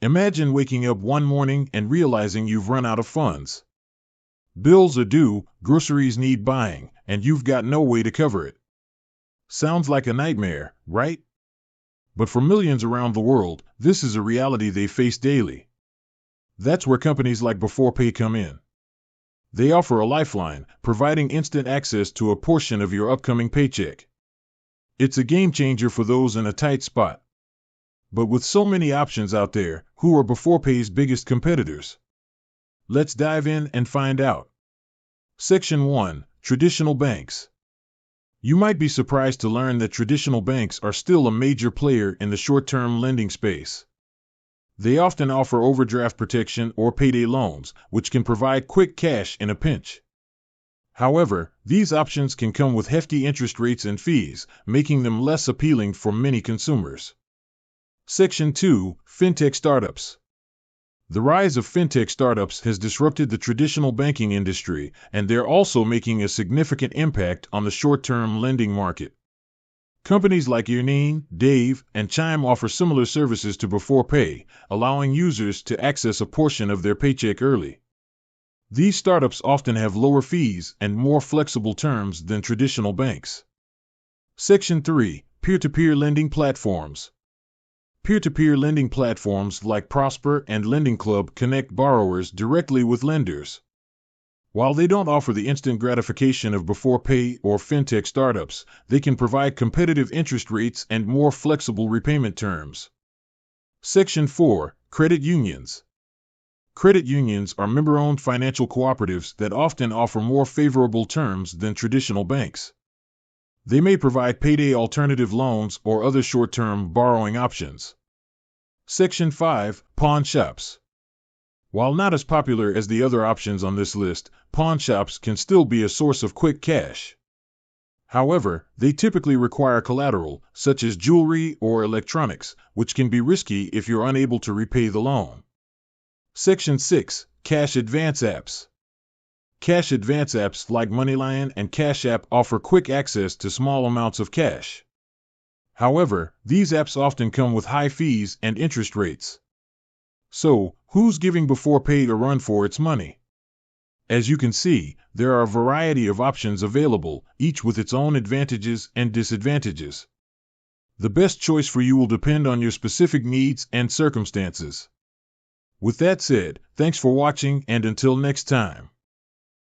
Imagine waking up one morning and realizing you've run out of funds. Bills are due, groceries need buying, and you've got no way to cover it. Sounds like a nightmare, right? But for millions around the world, this is a reality they face daily. That's where companies like Beforepay come in. They offer a lifeline, providing instant access to a portion of your upcoming paycheck. It's a game changer for those in a tight spot. But with so many options out there, who are Beforepay's biggest competitors? Let's dive in and find out. Section 1. Traditional banks. You might be surprised to learn that traditional banks are still a major player in the short-term lending space. They often offer overdraft protection or payday loans, which can provide quick cash in a pinch. However, these options can come with hefty interest rates and fees, making them less appealing for many consumers. Section 2. Fintech startups. The rise of fintech startups has disrupted the traditional banking industry, and they're also making a significant impact on the short-term lending market. Companies like Yearning, Dave, and Chime offer similar services to Beforepay, allowing users to access a portion of their paycheck early. These startups often have lower fees and more flexible terms than traditional banks. Section 3. Peer-to-peer lending platforms. Peer-to-peer lending platforms like Prosper and Lending Club connect borrowers directly with lenders. While they don't offer the instant gratification of Beforepay or fintech startups, they can provide competitive interest rates and more flexible repayment terms. Section 4. Credit unions. Credit unions are member-owned financial cooperatives that often offer more favorable terms than traditional banks. They may provide payday alternative loans or other short-term borrowing options. Section 5. Pawn shops. While not as popular as the other options on this list, pawn shops can still be a source of quick cash. However, they typically require collateral, such as jewelry or electronics, which can be risky if you're unable to repay the loan. Section 6. Cash advance apps. Cash advance apps like MoneyLion and Cash App offer quick access to small amounts of cash. However, these apps often come with high fees and interest rates. So, who's giving Beforepay a run for its money? As you can see, there are a variety of options available, each with its own advantages and disadvantages. The best choice for you will depend on your specific needs and circumstances. With that said, thanks for watching, and until next time.